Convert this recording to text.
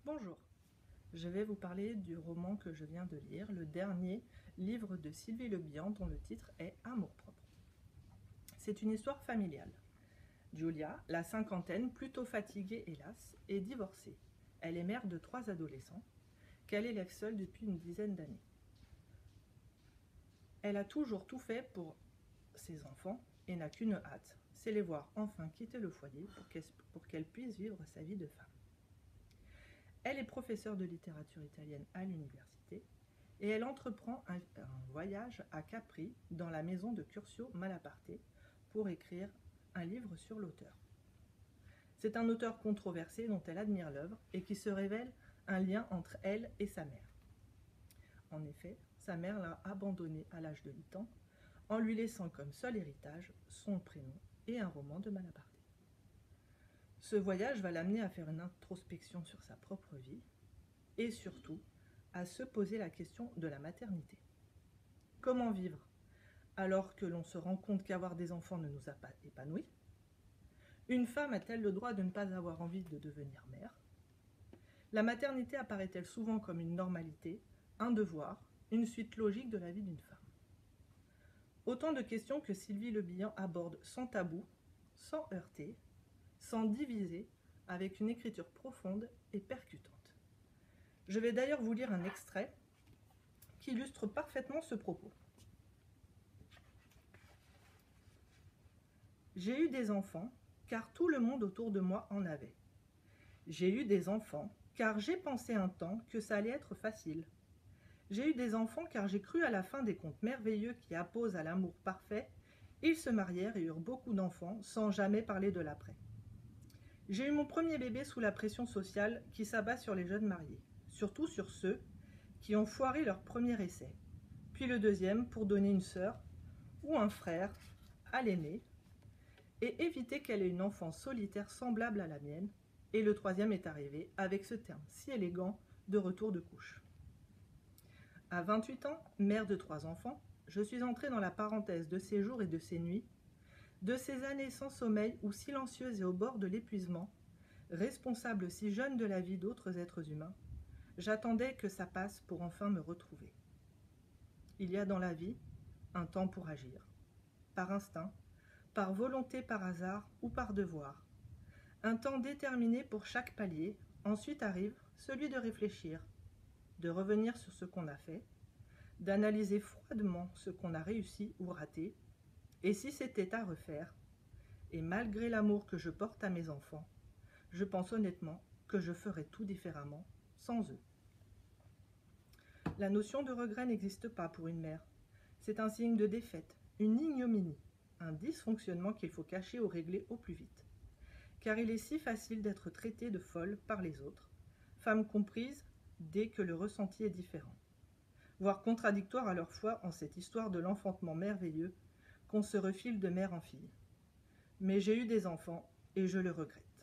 Bonjour, je vais vous parler du roman que je viens de lire, le dernier livre de Sylvie Le Bihan dont le titre est Amour-propre. C'est une histoire familiale. Julia, la cinquantaine, plutôt fatiguée hélas, est divorcée. Elle est mère de 3 adolescents, qu'elle élève seule depuis une dizaine d'années. Elle a toujours tout fait pour ses enfants et n'a qu'une hâte, c'est les voir enfin quitter le foyer pour qu'elle puisse vivre sa vie de femme. Elle est professeure de littérature italienne à l'université et elle entreprend un voyage à Capri dans la maison de Curzio Malaparte pour écrire un livre sur l'auteur. C'est un auteur controversé dont elle admire l'œuvre et qui se révèle un lien entre elle et sa mère. En effet, sa mère l'a abandonnée à l'âge de 8 ans en lui laissant comme seul héritage son prénom et un roman de Malaparte. Ce voyage va l'amener à faire une introspection sur sa propre vie et surtout à se poser la question de la maternité. Comment vivre alors que l'on se rend compte qu'avoir des enfants ne nous a pas épanouis? Une femme a-t-elle le droit de ne pas avoir envie de devenir mère? La maternité apparaît-elle souvent comme une normalité, un devoir, une suite logique de la vie d'une femme? Autant de questions que Sylvie Le Bihan aborde sans tabou, sans heurter, sans diviser, avec une écriture profonde et percutante. Je vais d'ailleurs vous lire un extrait qui illustre parfaitement ce propos. J'ai eu des enfants, car tout le monde autour de moi en avait. J'ai eu des enfants, car j'ai pensé un temps que ça allait être facile. J'ai eu des enfants, car j'ai cru à la fin des contes merveilleux qui apposent à l'amour parfait. Ils se marièrent et eurent beaucoup d'enfants, sans jamais parler de l'après. J'ai eu mon premier bébé sous la pression sociale qui s'abat sur les jeunes mariés, surtout sur ceux qui ont foiré leur premier essai, puis le deuxième pour donner une sœur ou un frère à l'aîné et éviter qu'elle ait une enfance solitaire semblable à la mienne, et le troisième est arrivé avec ce terme si élégant de retour de couche. À 28 ans, mère de 3 enfants, je suis entrée dans la parenthèse de ces jours et de ces nuits, de ces années sans sommeil ou silencieuses et au bord de l'épuisement, responsable si jeune de la vie d'autres êtres humains, j'attendais que ça passe pour enfin me retrouver. Il y a dans la vie un temps pour agir, par instinct, par volonté, par hasard ou par devoir. Un temps déterminé pour chaque palier, ensuite arrive celui de réfléchir, de revenir sur ce qu'on a fait, d'analyser froidement ce qu'on a réussi ou raté, et si c'était à refaire, et malgré l'amour que je porte à mes enfants, je pense honnêtement que je ferais tout différemment sans eux. La notion de regret n'existe pas pour une mère. C'est un signe de défaite, une ignominie, un dysfonctionnement qu'il faut cacher ou régler au plus vite. Car il est si facile d'être traitée de folle par les autres, femme comprise dès que le ressenti est différent, voire contradictoire à leur foi en cette histoire de l'enfantement merveilleux qu'on se refile de mère en fille. Mais j'ai eu des enfants et je le regrette.